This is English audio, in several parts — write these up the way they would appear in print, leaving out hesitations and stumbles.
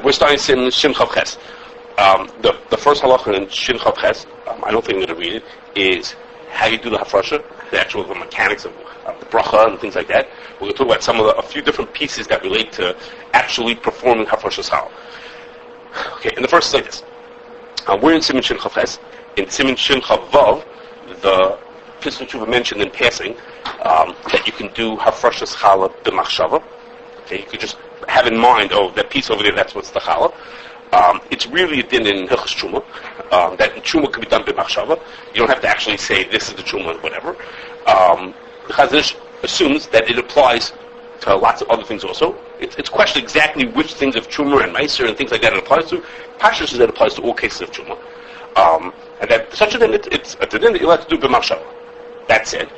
We're starting Shin Chav Ches. The first halacha in Shin Chav Ches, I don't think I'm going to read it, is how you do the Hafrashah, the mechanics of the bracha and things like that. We're going to talk about a few different pieces that relate to actually performing Hafrashas Challah. Okay, and the first is like this. We're in Siman Shin Chav Ches. In Siman Shin Chav Vav, the Piston Tshuva mentioned in passing that you can do Hafrashas Challah b'machshava. Okay, you could just have in mind, that piece over there, that's what's the Challah. It's really a din in Hilchos Truma, that Truma can be done b'machshava. You don't have to actually say this is the Truma or whatever. The Chazon assumes that it applies to lots of other things also. It's questioned exactly which things of Truma and Meiser and things like that it applies to. Kashrus is that it applies to all cases of Truma. And that such a din, it's a din that you'll have to do b'machshava. That said,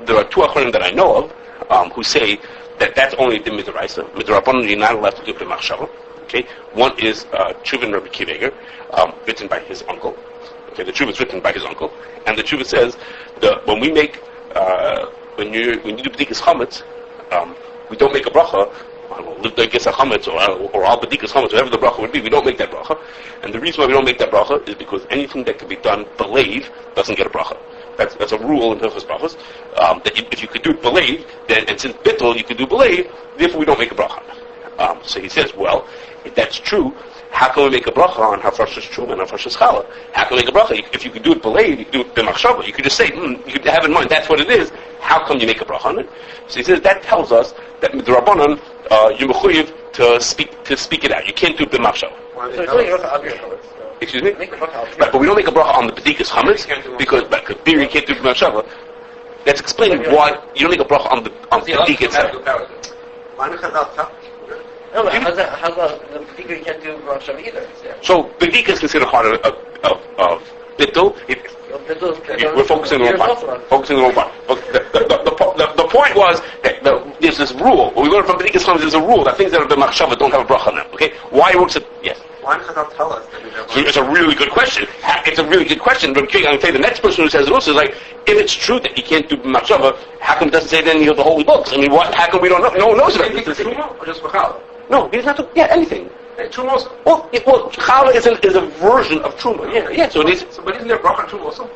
there are two Acharonim that I know of who say that that's only the Midraisa. Midrabanan, you're not allowed to do b'machshava. Okay, one is Chuvin Rabbi Kiveger, written by his uncle. Okay, the Chuvah is written by his uncle, and the Chuvah says when we make when you do b'dikas chametz, we don't make a bracha. Livdagas chametz or al b'dikas chametz, whatever the bracha would be, we don't make that bracha. And the reason why we don't make that bracha is because anything that can be done believe doesn't get a bracha. That's a rule in Hilchos Brachos, that if you could do it believe, then, and since bittul you could do believe, therefore we don't make a bracha. So he says, well, if that's true, how can we make a bracha on Hafrashas Truma and Hafrashas Challah? How can we make a bracha? If you could do it believe, you could do it b'machshava. You could just say, you could have in mind that's what it is. How come you make a bracha on it? So he says that tells us that midrabanan you're mechuyev to speak it out. You can't do it b'machshava. Excuse me? Right, but we don't make a bracha on the b'dikas chametz because beer you can't do b'machshava. That's explaining why you don't make a bracha on the b'dikas. No, but how's the b'dika you can't do bracha either? Yeah. So b'dika is considered part of bittul. We're focusing on one part. The point was that there's this rule. What we learned from b'dikas chametz is a rule that things that are b'machshava don't have a bracha on them. Okay, why works it? Yes. Why does Chazal tell us? It's a really good question. It's a really good question. But I'm going to tell you, the next person who says it also is like, if it's true that you can't do machshava, how come it doesn't say it in any of the holy books? I mean, how come we don't know? No one knows about it. Truma or just B'chal? No, he doesn't have to. Yeah, anything. Truma also. Well, Challah is a version of Truma. Yeah. So it is. But isn't there bracha on Truma also?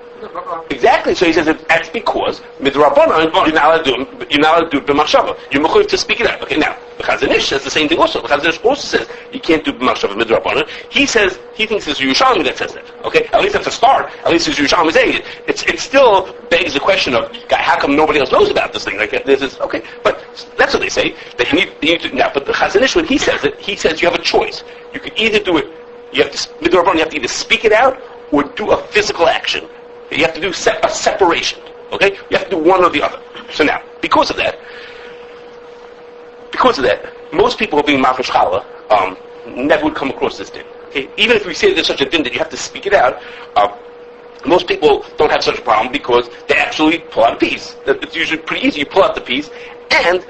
Exactly. So he says that's because midrabanan you're not allowed to do it b'machshava. You're mechuyev to speak it out. Okay, now the Chazon says the same thing also. The Chazon also says you can't do b'machshava midrabanan. He thinks it's Yerushalmi that says that. Okay, at least that's a start. At least it's Yerushalmi saying it. It still begs the question of how come nobody else knows about this thing? Like this is okay, but that's what they say. That you need to now. But the Chazon when he says it, he says you have a choice. You can either do it. You have to midrabanan. You have to either speak it out or do a physical action. You have to do a separation, okay? You have to do one or the other. So now, because of that, most people who are being mafresh challah never would come across this din. Okay? Even if we say there's such a din that you have to speak it out, most people don't have such a problem because they actually pull out a piece. It's usually pretty easy. You pull out the piece, and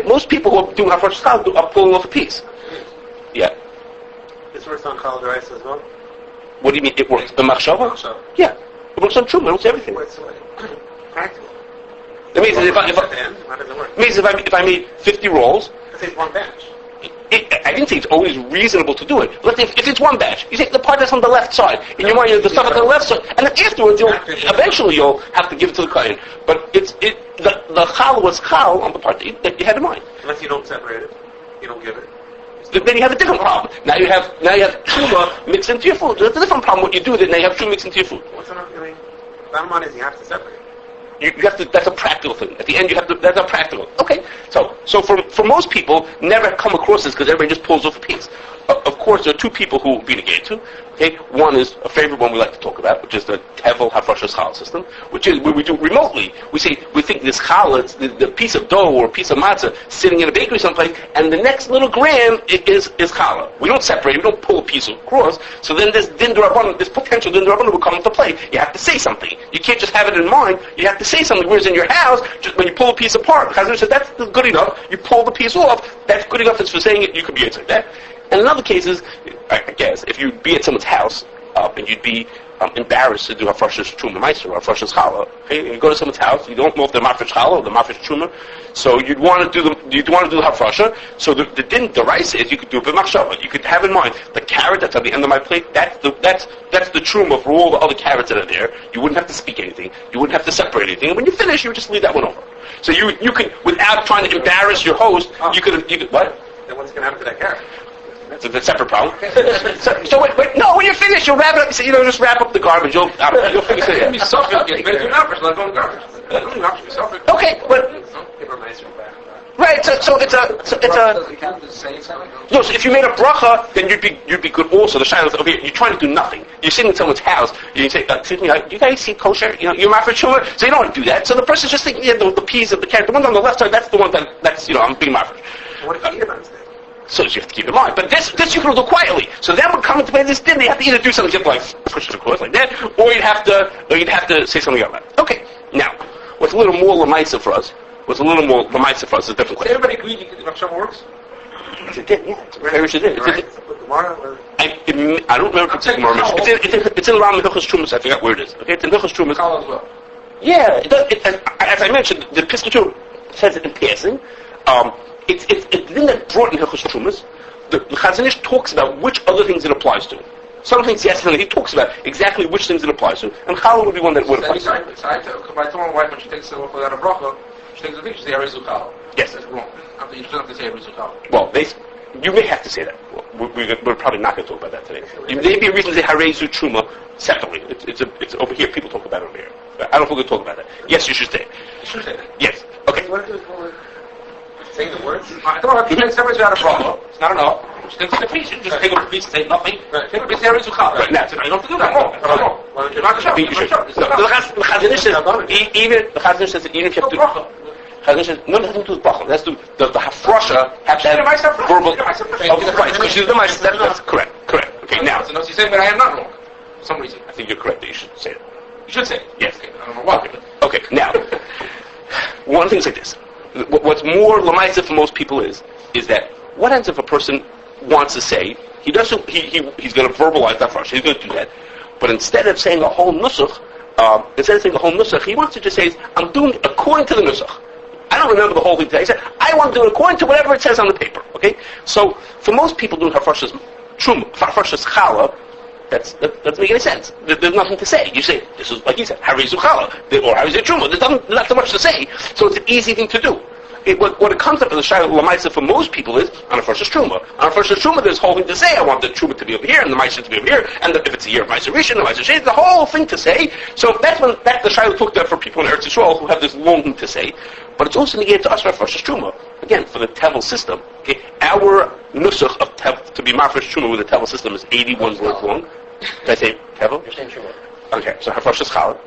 most people who are doing mafresh challah are pulling off a piece. Yeah. This works on Challah D'Oraisa as well? What do you mean it works? The machshava? Yeah. It works on Truma. It works on everything. Practical. It means if I made 50 rolls... Let's say it's one batch. I didn't say it's always reasonable to do it. Let's say if it's one batch, you say the part that's on the left side, and you want the stuff on the left side, and then afterwards eventually you'll have to give it to the kohen. But the chal was chal on the part that you had in mind. Unless you don't separate it, you don't give it. Then you have a different problem. Now you have truma mixed into your food. That's a different problem. What you do then, now you have truma mixed into your food. What's enough? I mean, bottom line is you have to separate. You have to. That's a practical thing. At the end, you have to. That's a practical. Okay. So for most people, never come across this because everybody just pulls off a piece. Of course, there are two people who will be negated to. Okay, one is a favorite one we like to talk about, which is the Tevel Hafrashas Challah system, which is where we do remotely. We think this challah, the piece of dough or a piece of matzah sitting in a bakery someplace, and the next little gram is challah. We don't separate. We don't pull a piece across. So then this potential din d'Rabbanan will come into play. You have to say something. You can't just have it in mind. You have to say something. Whereas in your house, just when you pull a piece apart, the Chazon said that's good enough. You pull the piece off. That's good enough. It's for saying it. You could be like that. And in other cases, I guess, if you be at someone's house, and you'd be embarrassed to do Hafrashas Truma Meister or Hafrashas Challah. Okay, and you go to someone's house, you don't know if they're Mafresh Challah or the Mafresh Truma, so you'd want to do the Hafrasha. So the rice is you could do a b'machshava. You could have in mind the carrot that's on the end of my plate. That's the Truma for all the other carrots that are there. You wouldn't have to speak anything. You wouldn't have to separate anything. And when you finish, you would just leave that one over. So you could, without trying to embarrass your host, you could what? Then what's going to happen to that carrot? That's a separate problem. So wait, no, when you're finished, you'll wrap it up. You just wrap up the garbage. You'll finish it. Okay, but right. So it's a. No, so if you made a bracha, then you'd be good also. The shayla is, okay, you're trying to do nothing. You're sitting in someone's house. You say, excuse me, do you guys see kosher? You're mafresh shuma. So you don't want to do that. So the person's just thinking, the peas of the carrot. The one on the left side, that's the one that's I'm being mafresh. What if you eat about it? So you have to keep in mind. But this you can do quietly. So that would come into play this din. You have to either do something just like push it across like that, or you'd have to say something about it. Okay. Now, what's a little more lamaisa for us? What's a little more lamaisa for us is a different question. Everybody agree that Hafrashah works? It's a din, yeah. It's a very rich din. I don't remember if it's in Gemara. It's in Ram Hilchos Trumas. I forgot where it is. Okay, it's in Hilchos Trumas. Challah as well. Yeah, as I mentioned, the Piscator says it in passing. It's the thing that brought in Hilchos Trumas. The Chazon Ish talks about which other things it applies to. Some things yes, and he talks about exactly which things it applies to, and Challah would be one that would apply to. So I told my wife when she takes the without a bracha, she takes a thing, she says Arizu Challah. Yes. That's wrong. You don't have to say Arizu Challah. Well, you may have to say that. We're probably not going to talk about that today. There may be a reason to say Harezu Truma separately. It's over here. People talk about it over here. I don't think we're going to talk about that. Yes, you should say it. You should say that. Yes. Okay. Saying the words? I thought if you separate you out of bracha, it's not enough. She takes a piece. You just take a piece and say nothing. Right. Take a piece of Arizu Challah. Right. Now, you don't have to do that. No. Well, you're not going to show. The Chazon Ish says even if you have to. Chazon Ish says no, it has to do with bracha. It has to do the Hafrashah has to have verbal. Right, because she's the Meister. That's correct. Okay, now. So she's saying that I am not wrong. For some reason. I think you're correct that you should say it. You should say it. Yes. Okay. I don't know why. Okay, now, one thing's like this. What's more lamaisa for most people is that what happens if a person wants to say he's going to verbalize that first. He's going to do that, but instead of saying a whole nusach, he wants to just say, I'm doing it according to the nusach. I don't remember the whole thing today. He said, I want to do it according to whatever it says on the paper. Okay, so for most people doing Hafrashas Truma, Hafrashas Challah, that doesn't make any sense. There's nothing to say. You say, this is, like you said, Harezu Challah, or Harezu Truma. There's not so much to say, so it's an easy thing to do. What it comes up as a shayla l'maisa for most people is on a Hafrashas Truma. On a Hafrashas Truma, there's a whole thing to say. I want the Truma to be over here, and the Maisa to be over here, and if it's a year of Maisa Rishon, the Maisa Shade, the whole thing to say. So that's the shayla talked about for people in Eretz Yisrael who have this long thing to say. But it's also negated to us for Hafrashas Truma. Again, for the Tevel system, okay, our nusach of Tevel, to be Mafresh Truma with the Tevel system is 81 words long. Did I say Tevel? You're saying Truma. Okay, so Hafrashas Challah.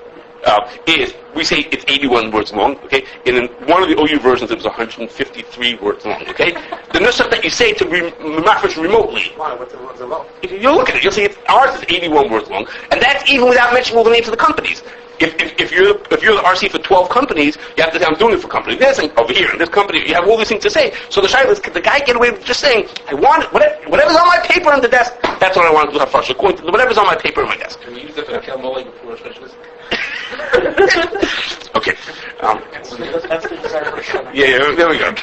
We say it's 81 words long, okay? And in one of the OU versions, it was 153 words long, okay? The nusach that you say to mafresh remotely. Why? What's the law? If you look at it, you'll see ours is 81 words long, and that's even without mentioning all the names of the companies. If you're the RC for 12 companies, you have to say, I'm doing it for company this and over here, and this company, you have all these things to say. So the shayla is, could the guy get away with just saying, I want it, whatever's on my paper on the desk, that's what I want to do Hafrashah, according to whatever's on my paper on my desk. Can we use that for Kelmole before a specialist? Okay. Yeah, there we go.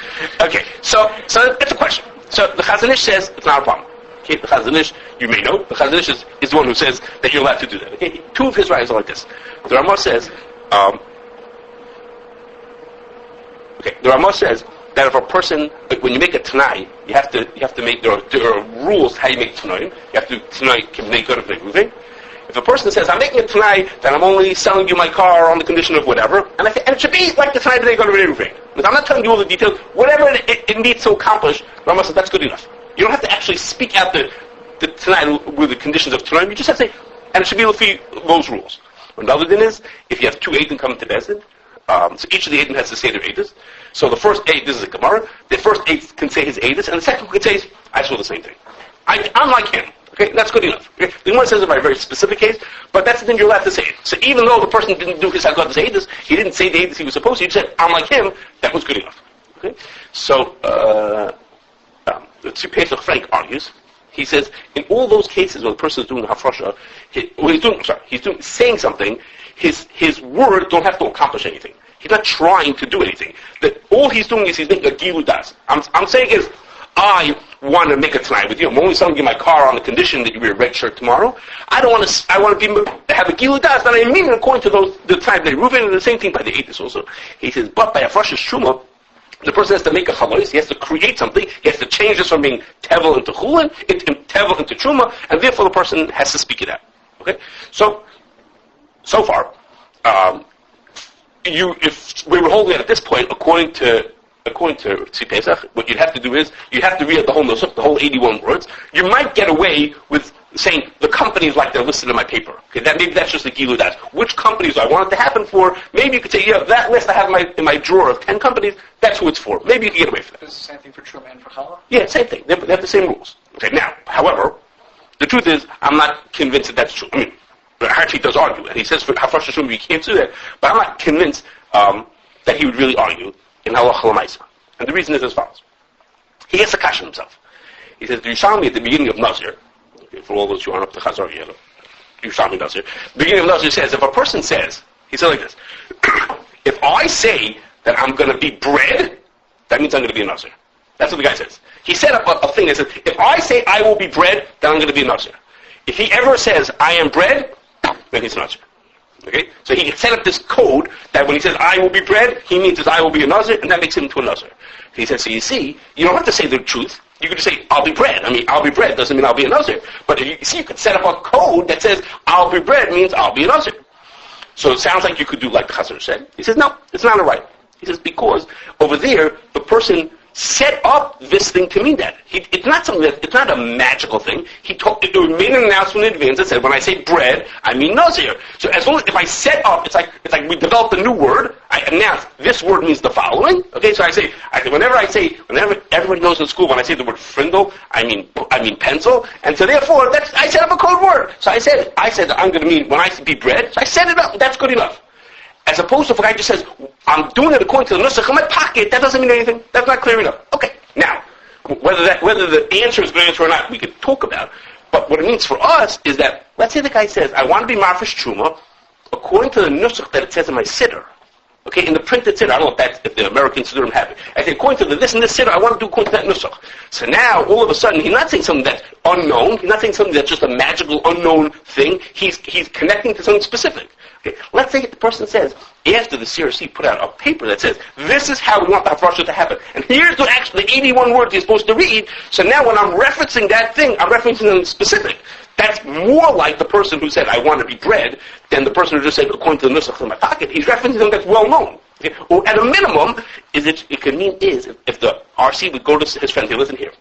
Okay, so it's a question. So the Chazon Ish says it's not a problem. Okay, the Chazon Ish, you may know, the Chazon Ish is the one who says that you're allowed to do that. Okay, two of his writings are like this. The Ramah says, the Ramah says that if a person, like when you make a Tanai, you have to make, there are rules how you make Tanaim. You have to Tanai Kibnei Gorav Neguvei. If a person says, I'm making a Tanai, then I'm only selling you my car on the condition of whatever, and it should be like the Tanai that they go to Renewing. I'm not telling you all the details. Whatever it needs to accomplish, Ramah says that's good enough. You don't have to actually speak out the Tanai with the conditions of Tanai. You just have to say, and it should be those rules. Another thing is, if you have two Eidim coming to Bezdin, so each of the Eidim has to say their Eidos. So the first Eid, this is a Gemara, the first Eid can say his Eidos, and the second can say, I saw the same thing. I'm like him. Okay, that's good enough. Okay? The one says it by a very specific case, but that's the thing you're allowed to say. So even though the person didn't do his Haggadah's Eidos, he didn't say the Eidos he was supposed to, he just said, I'm like him, that was good enough. Okay? So, the Tzvi Pesach Frank argues, He says, in all those cases when the person is doing Hafrashah, saying something, his words don't have to accomplish anything. He's not trying to do anything. That all he's doing is he's making a gilu das. I'm saying is, I want to make a tonight with you. I'm only selling you my car on the condition that you wear a red shirt tomorrow. I want to have a gilu das, and I mean it according to the time they Reuven, and the same thing by the Eitis also. He says, but by Hafrashas Shuma, the person has to make a chalos, he has to create something, he has to change this from being tevel into chulin, tevel into truma, and therefore the person has to speak it out. Okay? So far, if we were holding it at this point, according to Tzvi Pesach, what you'd have to do is, you have to read the whole nusach, the whole 81 words. You might get away with saying, the companies like they're listed in my paper. Okay, maybe that's just a gilu das. Which companies do I want it to happen for? Maybe you could say, that list I have in my drawer of 10 companies, that's who it's for. Maybe you can get away from that. Is the same thing for Truma and for Challah? Yeah, same thing. They have the same rules. Okay, now, however, the truth is, I'm not convinced that that's true. I mean, Harchi does argue, and he says for Hafrashah Shum you can't do that, but I'm not convinced that he would really argue in Halacha L'Maisa. And the reason is as follows. He gets a kasha himself. He says, the Yerushalmi at the beginning of Nazir, okay, for all those who aren't up to Chazar yet, Yerushalmi Nazir, the beginning of Nazir says, if a person says, he said like this, if I say that I'm going to be bread, that means I'm going to be a Nazir. That's what the guy says. He set up a thing that says, if I say I will be bread, then I'm going to be a Nazir. If he ever says, I am bread, then he's a Nazir. Okay? So he can set up this code that when he says, I will be bread, he means I will be a Nazir, and that makes him into a Nazir. He says, so you see, you don't have to say the truth. You could just say, I'll be bread. I mean, I'll be bread doesn't mean I'll be a Nazir. But if you could set up a code that says, I'll be bread means I'll be a Nazir. So it sounds like you could do like the Kashrus said. He says, no, it's not right. He says, because over there, the person set up this thing to mean that. It's not something it's not a magical thing. It made an announcement in advance that said, when I say bread, I mean Nazir. So as long as, if I set up, it's like we developed a new word, I announce this word means the following. Okay, so whenever everyone knows in school, when I say the word frindle, I mean pencil, and so therefore, I set up a code word. So I said I'm going to mean, when I be bread, so I set it up, that's good enough. As opposed to if a guy just says, I'm doing it according to the nusach in my pocket, that doesn't mean anything. That's not clear enough. Okay, now, whether the answer is a good answer or not, we could talk about. But what it means for us is that, let's say the guy says, I want to be mafresh truma according to the nusach that it says in my siddur. Okay, in the printed siddur, I don't know if the American siddurim have it. I say, according to this and this siddur, I want to do according to that nusach. So now, all of a sudden, he's not saying something that's unknown. He's not saying something that's just a magical, unknown thing. He's connecting to something specific. Okay, let's say the person says, after the CRC put out a paper that says, this is how we want the Hafrashah to happen. And here's the 81 words you're supposed to read. So now when I'm referencing that thing, I'm referencing something specific. That's more like the person who said, I want to be bread, than the person who just said, according to the nusach in my pocket. He's referencing something that's well known. Okay? Or at a minimum, it could mean if the RC would go to his friend, hey, listen here.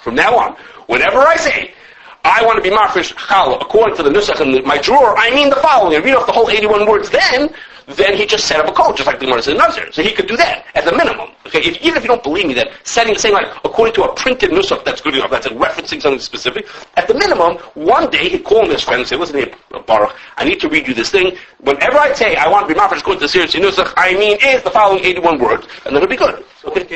From now on, whenever I say, I want to be mafresh challah according to the nusach in my drawer, I mean the following, and read off the whole 81 words, then he just set up a code, just like the Gemara says in Nazir. So he could do that, at the minimum. Okay, even if you don't believe me that saying like, according to a printed nusach that's good enough, that's referencing something specific, at the minimum, one day he'd call his friend and say, listen here, Baruch, I need to read you this thing. Whenever I say I want to be mafresh according to the serious nusach, I mean is the following 81 words, and then it'll be good. Okay?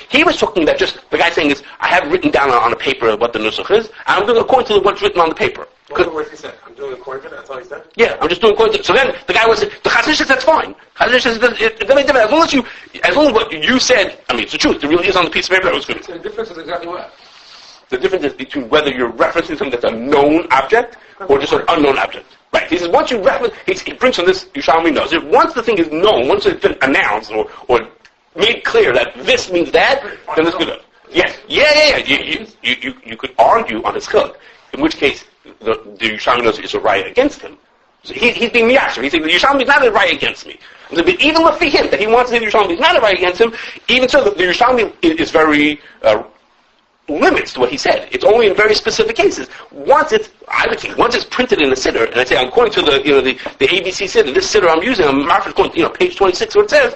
He was talking that just, the guy saying is, I have written down on a paper what the nusach is, and I'm doing according to what's written on the paper. What was he said? I'm doing according to that, that's all he said? Yeah, I'm just doing according to it. So then, the guy was, the Chazir says that's fine. Chazir says, it doesn't matter. As long as what you said, I mean, it's the truth. It really is on the piece of paper that was good. So the difference is exactly what? The difference is between whether you're referencing something that's a known object, or just an unknown object. Right. He says, once you reference, he brings on this, Yerushalmi knows it. Once the thing is known, once it's been announced, or made clear that this means that, then it's good. Yes. Yeah. You could argue on his chiluk, in which case, the Yerushalmi knows is a riot against him. So he's being miyasher. He's saying the Yerushalmi is not a riot against me. But even for him, that he wants to say the Yerushalmi is not a riot against him, even so, the Yerushalmi is very limits to what he said. It's only in very specific cases. Once it's printed in the siddur, and I say, according to the ABC siddur, this siddur I'm using, I'm according to page 26, what it says.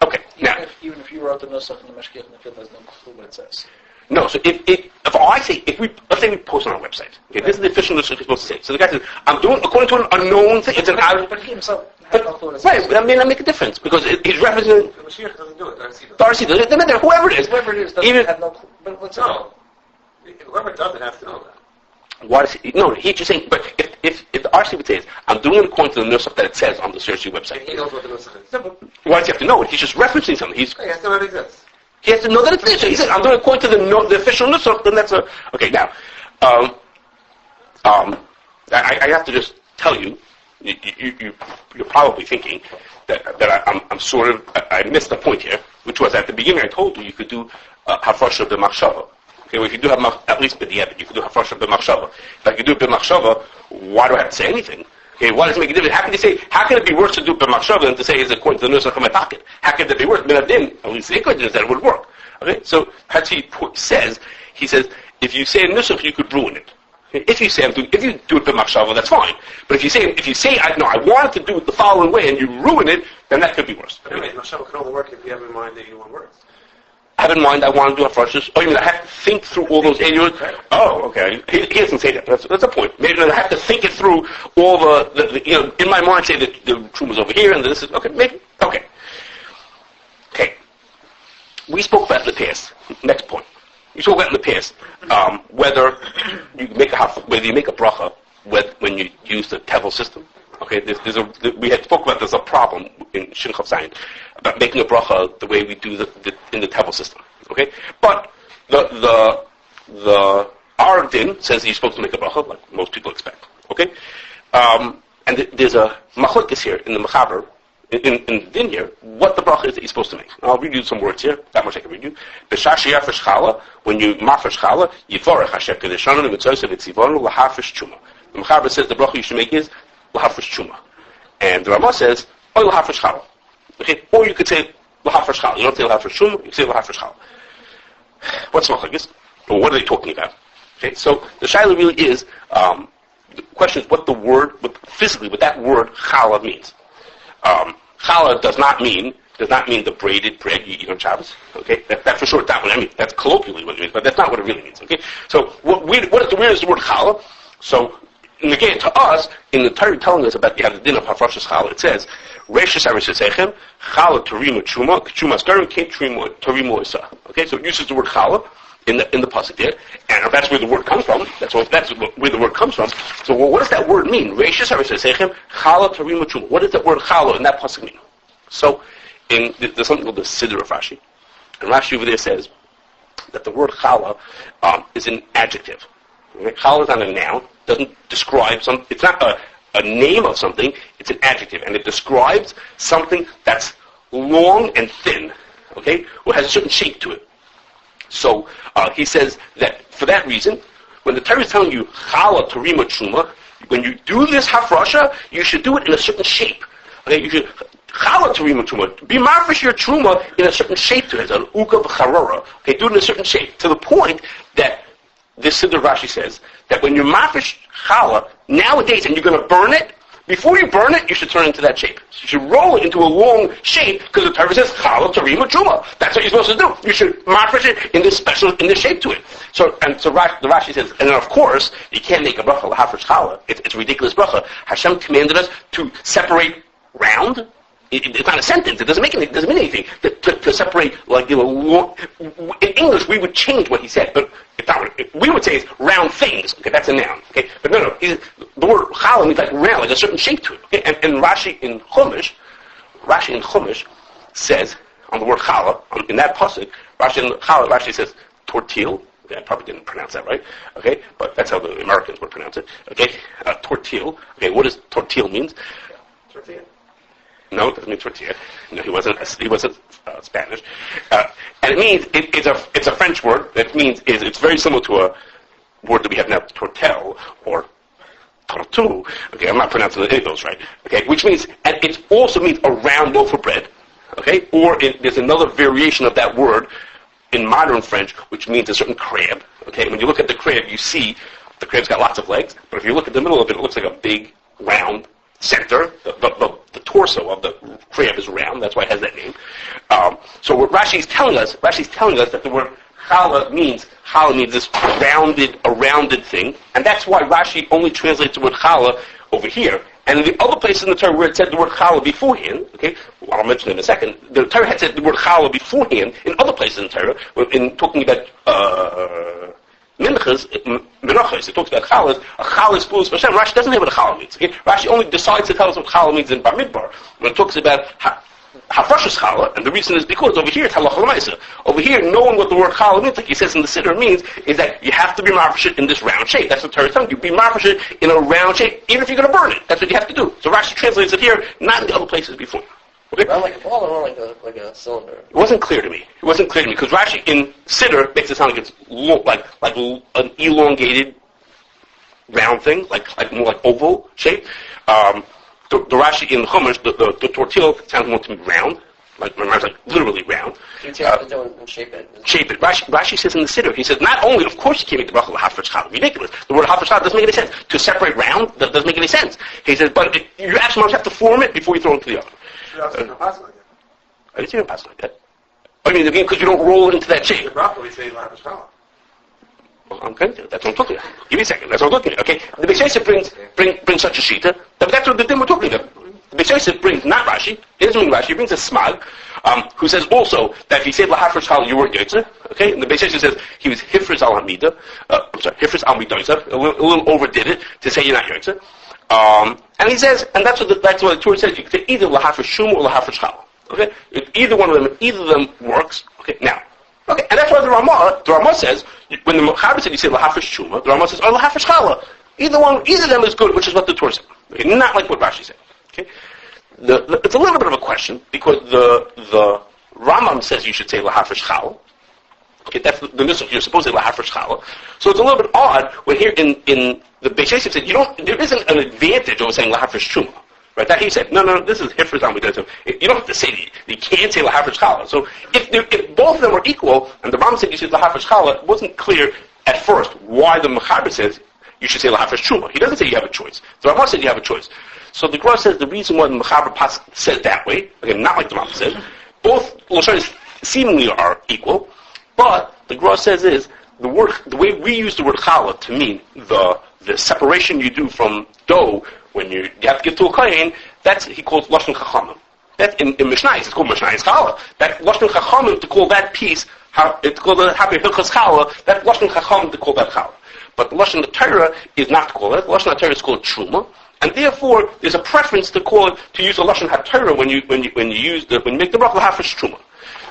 Okay, now. Even if you wrote the nusach in the mashgiach in the field, there's no clue what it says. No, so let's say we post on our website. Okay, this is the official nusach you're supposed to say. So the guy says, I'm doing according to an unknown thing. It's but he himself had no clue what it says. Right, I mean, that make a difference because he's referencing. The Mashiach doesn't do it. Darcy does it. Doesn't matter. Whoever it is doesn't have no clue. But what's no. Whoever doesn't have to know that. Why does he? No, he's just saying. But if the RC would say is, I'm doing it according to the nusach that it says on the CRC website. He knows what the nusach is. Simple. Why does he have to know it? He's just referencing something. He has to know it exists. He has to know that it exists. So he said, I'm doing it according to the official nusach. Then that's okay. Now, I have to just tell you, you're probably thinking that I'm sort of I missed the point here, which was at the beginning I told you could do Hafrashah b'machshava. Okay, well, if you do have at least b'diavad, you could do Hafrashah b'machshava. If I could do b'machshava, why do I have to say anything? Okay, why does it make a difference? How can you say? How can it be worse to do b'machshava than to say is according to the nusach of my pocket? How can that be worse? Benadin, at least the equation is that it would work. Okay, so Hatzi says if you say a nusach, you could ruin it. If you do it b'machshava, that's fine. But if you say I wanted to do it the following way and you ruin it, then that could be worse. But anyway, machshava can only work if you have in mind that you want words. Have in mind I want to do Hafrashas. Oh, you mean I have to think through all those annuals? Oh, okay. He doesn't say that. That's a point. Maybe I have to think it through all the in my mind say that the truma's over here and this is okay. Maybe okay. Okay. We spoke about in the past. Next point. We spoke about in the past whether you make a bracha when you use the tevel system. Okay, we had spoke about there's a problem in Shin Chav Zayin about making a bracha the way we do in the tevel system. Okay, but the Aruch din says you're supposed to make a bracha like most people expect. Okay, and there's a machlokes here in the mechaber. In the din here, what the bracha is that you're supposed to make. I'll read you some words here. That much I can read you. Challah, when you mafresh Challah, yivorech Hashem kedeshanu l'mitzosav etzivonu l'hafresh chuma. The mechaber says the bracha you should make is l'hafresh chuma, and the Rama says or l'hafresh Challah. Okay, or you could say l'hafresh Challah. You don't say l'hafresh chuma. You can say l'hafresh Challah. What's machlokes? Or what are they talking about? Okay, so the shaila really is the question is what that word Challah means. Challah does not mean the braided bread you eat on Shabbos. Okay, that's for sure. That one. I mean, that's colloquially what it means, but that's not what it really means. Okay, so where is the word Challah? So again, to us in the Torah telling us about the din of Hafrashas Challah, it says Reishis Arisesechem Challah Torimu Chuma Chuma Skarim Kate Torimu Isa. Okay, so it uses the word Challah in the pasuk there, and that's where the word comes from. That's where the word comes from. So what does that word mean? Reishis Arisesechem Challah Torimu Chuma. What does that word Challah in that pasuk mean? So there's something called the Siddur of Rashi, and Rashi over there says that the word Challah is an adjective. Okay? Challah is not a noun. Doesn't describe something. It's not a name of something. It's an adjective, and it describes something that's long and thin. Okay, or has a certain shape to it. So he says that for that reason, when the Torah is telling you Challah Torima Truma, when you do this Hafrashah, you should do it in a certain shape. Okay, you should Challah Torima Truma. Be marfish your Truma in a certain shape to it, an Uka V'Charora. Okay, do it in a certain shape to the point that this Siddur Rashi says that when you marfish Challah nowadays and you're going to burn it, before you burn it, you should turn it into that shape. So you should roll it into a long shape because the Torah says Challah Torima Truma. That's what you're supposed to do. You should marfish it in this shape to it. So the Rashi says, and then of course you can't make a bracha l'hafresh Challah. It's a ridiculous bracha. Hashem commanded us to separate round. It's not a sentence. It doesn't mean anything. To separate, long. In English, we would change what he said, but it's not. We would say it's round things. Okay, that's a noun. Okay, but no. The word challah means like round, like a certain shape to it. Okay, and Rashi in Chumash says on the word challah in that pasuk. Rashi says tortil. Okay, I probably didn't pronounce that right. Okay, but that's how the Americans would pronounce it. Okay, tortil. Okay, what does tortil means? Tortilla. No, it doesn't mean tortilla. No, he wasn't Spanish. And it means it's a French word that means it's very similar to a word that we have now, tortel or tortu. Okay, I'm not pronouncing any of those right. Okay, which means and it also means a round loaf of bread. Okay, or there's another variation of that word in modern French, which means a certain crab. Okay, when you look at the crab, you see the crab's got lots of legs, but if you look at the middle of it, it looks like a big round center. The torso of the crab is round. That's why it has that name. So what Rashi's telling us that the word challah means this rounded thing, and that's why Rashi only translates the word challah over here. And in the other places in the Torah where it said the word challah beforehand, okay, well, I'll mention it in a second, the Torah had said the word challah beforehand in other places in the Torah, in talking about mincha, Hilchas Menachos, it talks about Challah. A Challah is B'Lus B'Shem. Rashi doesn't know what a Challah means. Okay? Rashi only decides to tell us what Challah means in Bamidbar when it talks about Hafrashas Challah, and the reason is because over here it's Halacha L'Maisa. Over here, knowing what the word Challah means, like he says in the Siddur, means is that you have to be mafresh in this round shape. That's what Torah is telling you. Be mafresh in a round shape, even if you're going to burn it. That's what you have to do. So Rashi translates it here, not in the other places before. Okay? Not like a ball or like a cylinder. It wasn't clear to me. Because Rashi in Siddur makes it sound like it's like an elongated round thing, like more like oval shape. The Rashi in Chumash, the tortilla sounds more to me round, like literally round. You have to do it and shape it. Shape it. Rashi says in the Siddur, he says not only, of course, you can't make the bracha Hafrashah. Ridiculous. The word Hafrashah doesn't make any sense. To separate round doesn't make any sense. He says, but you actually must have to form it before you throw it into the oven. I didn't see him pass like that. I mean, again, because you don't roll it into that shape. The bracha we say Hafrashah. Well, I'm going to. That's what I'm talking about. Give me a second. That's what I'm looking at. Okay. The Beis Yosef brings such a shita. That's what the thing we're talking about. The Beis Yosef brings not Rashi. He doesn't mean Rashi. He brings a smag, who says also that if he said lahafresh you weren't yotzer. Okay. And the Beis Yosef says he was hifrez al hamida. Hifrez al midoizer. A little overdid it to say you're not yotzer. And he says, and that's what the Torah says. You can say either lahafresh shum or lahafresh chal. Okay. Either of them works. Okay. Now. Okay, and that's why the Ramah says, when the Mechaber said you say lahafresh shuma, the Ramah says, oh, lahafresh challah. Either of them is good, which is what the Torah said. Okay, not like what Rashi said. Okay, it's a little bit of a question because the Rambam says you should say lahafresh challah. Okay, that's the nusach. You're supposed to say lahafresh challah. So it's a little bit odd when here in the Beis Yosef said there isn't an advantage over saying lahafresh shuma. Right? That he said, no, this is hifrez al midoizer. You don't have to say you can't say lahafresh challah. So if both of them are equal, and the Rambam said you should lahafresh challah, it wasn't clear at first why the Mechaber says you should say lahafresh shuma. He doesn't say you have a choice. The Rambam said you have a choice. So the Gemara says the reason why the Mechaber says that way, again, not like the Rambam said, both Lashonis seemingly are equal, but the Gemara says is the way we use the word challah to mean the separation you do from dough when you have to give to a kohen, that's he calls lashon chachamim. That in Mishnah it's called Mishnah challah. That lashon chachamim to call that piece, it's called the happy hilchas challah. That lashon chachamim to call that challah. But the lashon the Torah is not to call it. The lashon Torah is called truma, and therefore there's a preference to use the lashon haTorah when you make the bracha hafresh truma.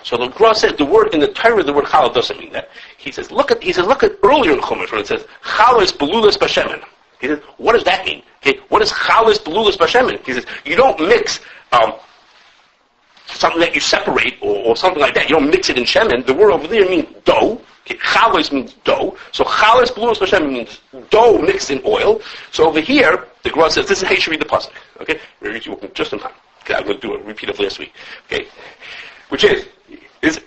So the Gemara says the word in the Torah, the word challah doesn't mean that. He says look at earlier in Chumash when it says challah is belulas b'shemen. He says, what does that mean? Okay, what is chalas belulas b'shemen? He says, you don't mix something that you separate or something like that. You don't mix it in shemen. The word over there means dough. Okay, chalas means dough. So chalas belulas b'shemen means dough mixed in oil. So over here, the Gemara says, this is how you should read the pasuk. Okay, we're reading just in time. Okay, I'm going to do a repeat of last week. Okay, which is maybe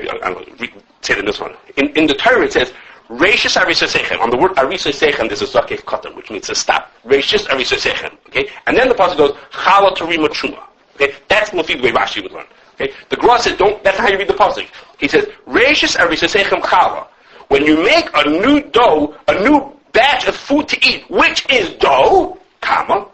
I'm going to say it in this one. In the Torah it says. Reishis arisosechem. On the word arisosechem, there's a zakef katan, which means to stop. Reishis arisosechem. Okay, and then the passage goes chala torima truma. Okay, that's the way Rashi would learn. Okay, the Gemara says that's how you read the passage. He says Reishis arisosechem chala. When you make a new dough, a new batch of food to eat, which is dough, comma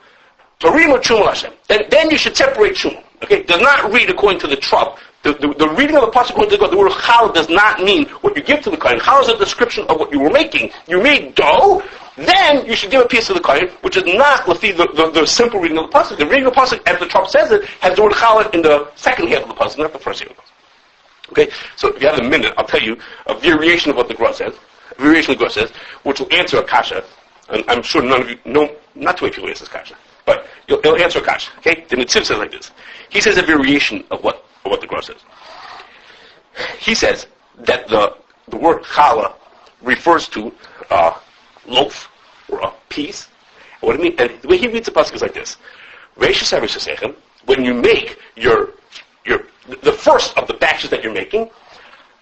torima truma Hashem. Then you should separate truma. Okay, does not read according to the Trump. The reading of the pasuk according to the word challah does not mean what you give to the kohen. Challah is a description of what you were making. You made dough, then you should give a piece to the kohen, which is not the simple reading of the pasuk. The reading of the pasuk, as the Trump says it, has the word challah in the second half of the pasuk, not the first half of the pasuk. Okay, so if you have a minute, I'll tell you a variation of what the Gemara says. A variation of the Gemara says, which will answer a kasha, and I'm sure none of you know, not too many people answer this kasha, but it'll answer a kasha. Okay, the Netziv says like this. He says a variation of what the Gemara says. He says that the word challah refers to a loaf or a piece. What I mean, and the way he reads the pasuk is like this: Reishis arisosechem. When you make the first of the batches that you're making,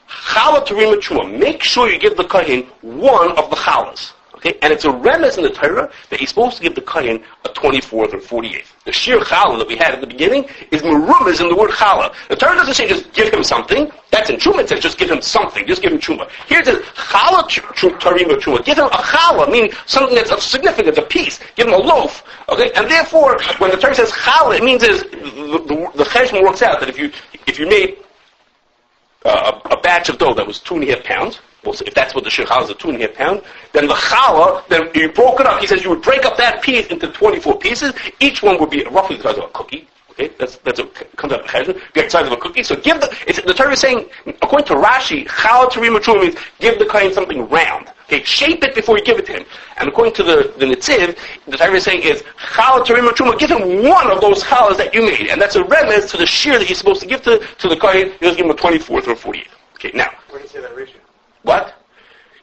challah torima truma. Make sure you give the kohen one of the challahs. Okay, and it's a remez in the Torah that he's supposed to give the kohen a 24th or 48th. The shir challah that we had at the beginning is merumez in the word challah. The Torah doesn't say just give him something. That's in Truma. It says just give him something. Just give him Truma. Here it says challah tarima Truma. Give him a challah, meaning something that's of significance, a piece. Give him a loaf. Okay, and therefore, when the Torah says challah, it means is the cheshbon works out that if you made a batch of dough that was 2.5 pounds, well, so if that's what the shir challah is, a 2.5 pound, then the challah, then you broke it up. He says you would break up that piece into 24 pieces. Each one would be roughly the size of a cookie. Okay, that's what comes out of the cheshbon. The size of a cookie. So give the Torah is saying, according to Rashi, challah terim truma means give the kohen something round. Okay, shape it before you give it to him. And according to the Netziv, the Torah is saying is challah terim truma. Give him one of those challahs that you made, and that's a remez to the shear that you're supposed to give to the kohen. You just give him a 24th or a 48th. Okay, now. Where do you say that ratio? What?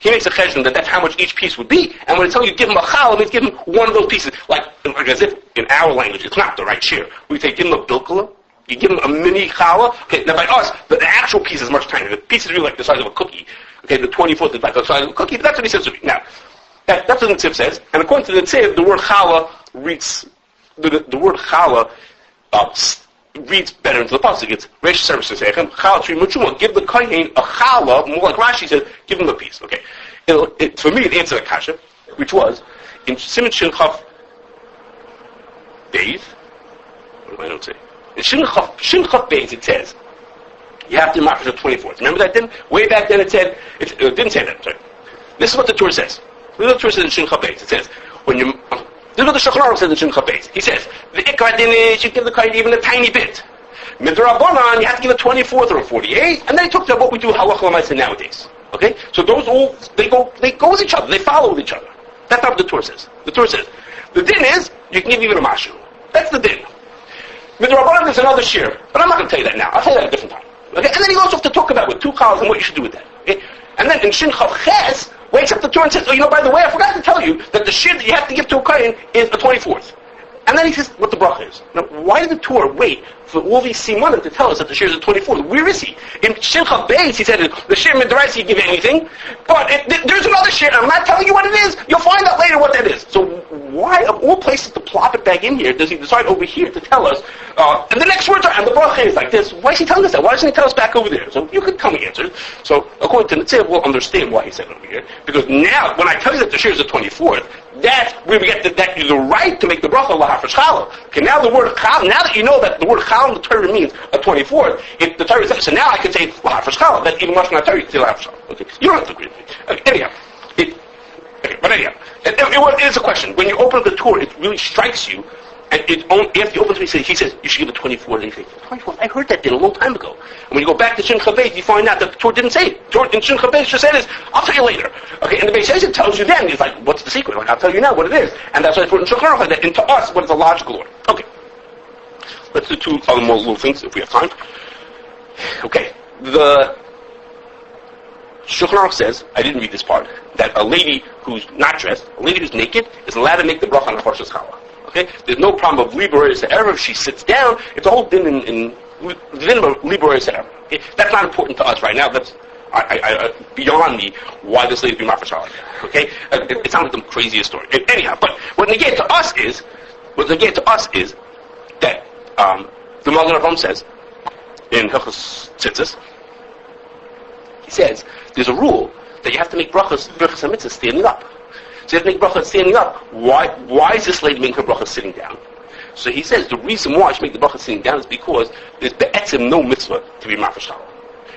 He makes a cheshbon that that's how much each piece would be, and when it's telling you give him a challah, it means give him one of those pieces. Like as if in our language, it's not the right shear. We say give him a bilkala, you give him a mini challah. Okay, now by us, the actual piece is much tinier. The piece is really like the size of a cookie. Okay, the 24th is like the size of a cookie, but that's what he says to me. Now, that's what the Netziv says, and according to the Netziv, the word challah reads, the word challah reads better into the pasuk. It's Reish Services Echem Challah Terim Truma. Give the kohen a challah, more like Rashi says, give him a piece. Okay, for me it answered a kasha, which was in Siman Shin Chaf Beis. What do I not say? In Shin Chaf Beis it says you have to mark the 24th. Remember that? Then way back then it said it didn't say that. Sorry. This is what the Torah says. This is what the Torah says in Shin Chaf Beis. It says when you this is what the Shulchan Aruch says in Shulchan Beis. He says, the ikar din is you give the kohen even a tiny bit. Midrabanan, you have to give a 24th or a 48th, and then he took to what we do halacha l'maaseh nowadays. Okay? So those all, they go with each other, they follow with each other. That's not what the Torah says. The Torah says, the din is, you can give even a mashu. That's the din. Midrabanan, there's another shear, but I'm not going to tell you that now. I'll tell you that at a different time. Okay? And then he goes off to talk about with 2 challahs and what you should do with that. Okay? And then in Shin Chav Ches, wakes up the Torah and says, oh, by the way, I forgot to tell you that the shear that you have to give to a kohen is a 24th. And then he says what the bracha is. Now, why did the Torah wait for all these simanim to tell us that the shear is a 24th? Where is he? In Shin Chav Beis, he said, the shear midrash, you give anything, but there's another shear, and I'm not telling you what it is. You'll find out later what that is. So why, of all places to plop it back in here, does he decide over here to tell us, and the next words are, and the bracha is like this. Why is he telling us that? Why doesn't he tell us back over there? So you could tell me answers. So according to Netziv, we'll understand why he said it over here. Because now, when I tell you that the shear is the 24th, that's where we get the right to make the bracha la Hafrashah. Okay, now the word chal, now that you know that the word chal in the Torah means a 24th, if the Torah says, so now I can say la Hafrashah, that even much not Torah, you can say la Hafrashah. Okay, you don't have to agree with me. Okay, anyhow, it is a question. When you open the Torah, it really strikes you, and after you open it, he says, you should give a 24, and you say, 24, I heard that a long time ago. And when you go back to Shin Chav Beis, you find out that the Torah didn't say it. Torah in Shin Chav Beis just said is, I'll tell you later. Okay, and the Beis says it tells you then, it's like, what's the secret? Like, I'll tell you now what it is. And that's why it's put in Shulchan Aruch like that, and to us, what is the logical order. Okay. Let's do 2 other more little things, if we have time. Okay. The Shulchan Aruch says, I didn't read this part, that a lady who's not dressed, a lady who's naked, is allowed to make the bracha on Hafrashas Challah. Okay? There's no problem of Libor Erev. If she sits down, it's a whole din in the din of Libor Erev. Okay? That's not important to us right now. That's beyond me why this lady be Hafrashah like that. Okay? It sounds like the craziest story. Anyhow, but what negated to us is that the Magen Avraham says in Hilchos Tzitzis, he says there's a rule that you have to make brachas and mitzvahs standing up. So you have to make bracha standing up. Why is this lady making her bracha sitting down? So he says the reason why she make the bracha sitting down is because there's be'etzim no mitzvah to be Hafrashah.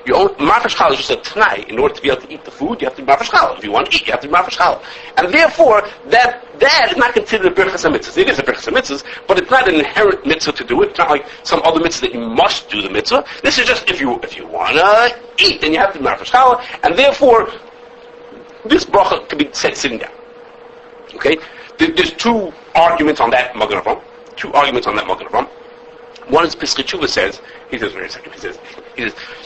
Hafrashah is just a t'nai. In order to be able to eat the food, you have to be Hafrashah. If you want to eat, you have to be Hafrashah. And therefore, that is not considered a bracha mitzvah. It is a bracha mitzvah, but it's not an inherent mitzvah to do it. It's not like some other mitzvah that you must do the mitzvah. This is just if you want to eat, then you have to be Hafrashah. And therefore, this bracha can be said sitting down. Okay? There's 2 arguments on that Magen Avraham. One is Pesach Tshuva says, he says, wait a second, he says,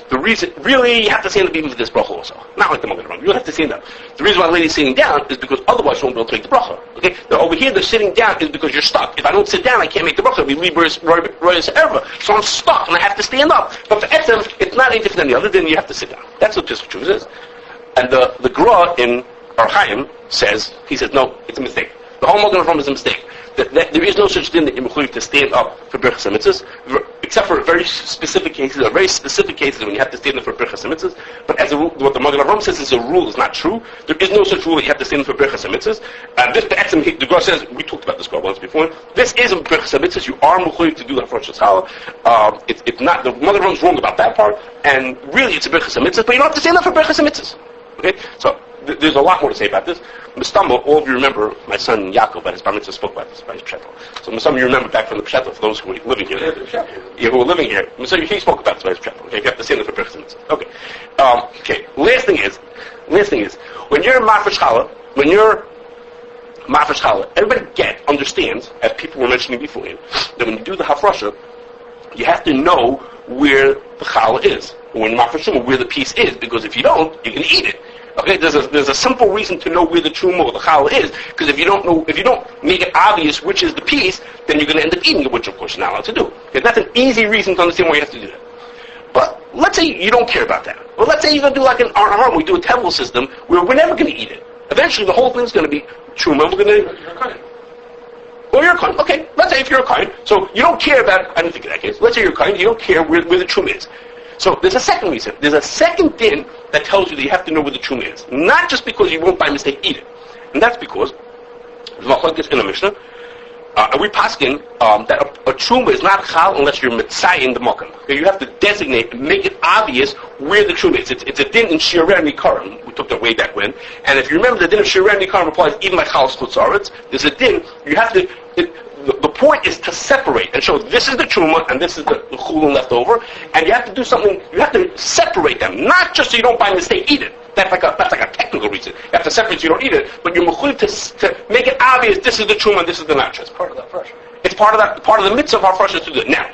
the reason, really, you have to stand up even for this bracha also. Not like the Magen Avraham, you have to stand up. The reason why the lady's sitting down is because otherwise she won't be able to make the bracha. Okay? Now over here, the sitting down is because you're stuck. If I don't sit down, I can't make the bracha. It'll be Libris Royas Erva. So I'm stuck, and I have to stand up. But for Etzem, it's not any different than the other, then you have to sit down. That's what Pesach Tshuva says. And the Gra in Archaim says, he says, no, it's a mistake. The whole Magen Avraham is a mistake. That there is no such thing that you're mechuyev to stand up for brachas and mitzvahs, except for very specific cases when you have to stand up for brachas and mitzvahs. But as a rule, what the Magen Avraham says is a rule is not true. There is no such rule that you have to stand up for brachas and mitzvahs. This the Gra says, we talked about this once before, this is a brachas and mitzvahs. You are mechuyev to do that for Hafrashas Challah. It's not, the Magen Avraham is wrong about that part, and really it's a brachas and mitzvahs, but you don't have to stand up for brachas and mitzvahs. Okay, so there's a lot more to say about this. Mustamba, all of you remember my son Yaakov at his bar mitzvah spoke about this by his pshato. So Mustamba, you remember back from the pshato for those who were living here. Who were living here. So he spoke about this by his pshato. Okay, you have to say that for purposes. Okay. Okay. Last thing is, when you're Hafrashah, everybody understands, as people were mentioning beforehand, that when you do the Hafrashah, you have to know where the challah is, or when Hafrashah, where the piece is, because if you don't, you can eat it. Okay, there's a simple reason to know where the truma or the challah is, because if you don't make it obvious which is the piece, then you're going to end up eating it, which of course you're not allowed to do. Okay, that's an easy reason to understand why you have to do that. But let's say you don't care about that. Well, let's say you're going to do like in our home, we do a table system where we're never going to eat it. Eventually, the whole thing's going to be truma. We're going to. Well, you're a kohen. Okay, let's say if you're a kohen, so you don't care about. I don't think in that case. Let's say you're a kohen, you don't care where the truma is. So there's a second reason. There's a second din that tells you that you have to know where the truma is, not just because you won't by mistake eat it, and that's because it's in a Mishnah. And we paskin that a truma is not chal unless you're mitzay in the makom. Okay, you have to designate and make it obvious where the truma is. It's a din in shireh nikarim. We took that way back when. And if you remember, the din of shireh nikarim applies even like chal chutzaretz. There's a din. You have to. The point is to separate and show this is the truma and this is the chulun left over, and you have to do something. You have to separate them, not just so you don't by mistake eat it. That's like a technical reason. You have to separate so you don't eat it, but you're mechuyev to make it obvious. This is the truma, this is the not. It's part of that pressure. It's part of the mitzvah of Hafrashah to do it. Now,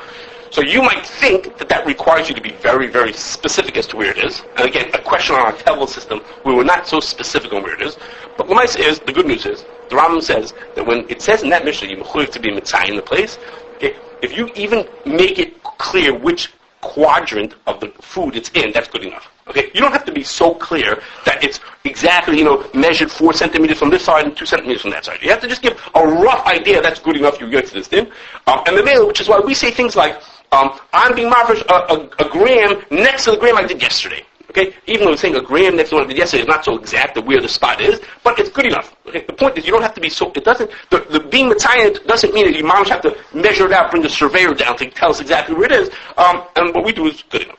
so you might think that requires you to be very, very specific as to where it is. And again, a question on our table system, we were not so specific on where it is. But the good news is, the Rambam says that when it says in that Mishnah, you're mechuyev to be mitzay in the place, okay, if you even make it clear which quadrant of the food it's in, that's good enough. Okay, you don't have to be so clear that it's exactly, measured 4 centimeters from this side and 2 centimeters from that side. You have to just give a rough idea. That's good enough. You get to this thing. And the male, which is why we say things like, I'm being mafresh a gram next to the gram I did yesterday. Okay, even though we're saying a gram next to what I did yesterday is not so exact of where the spot is, but it's good enough. Okay, the point is you don't have to be so. It doesn't. The being Matzayin doesn't mean that you moms have to measure it out, bring the surveyor down to tell us exactly where it is. And what we do is good enough.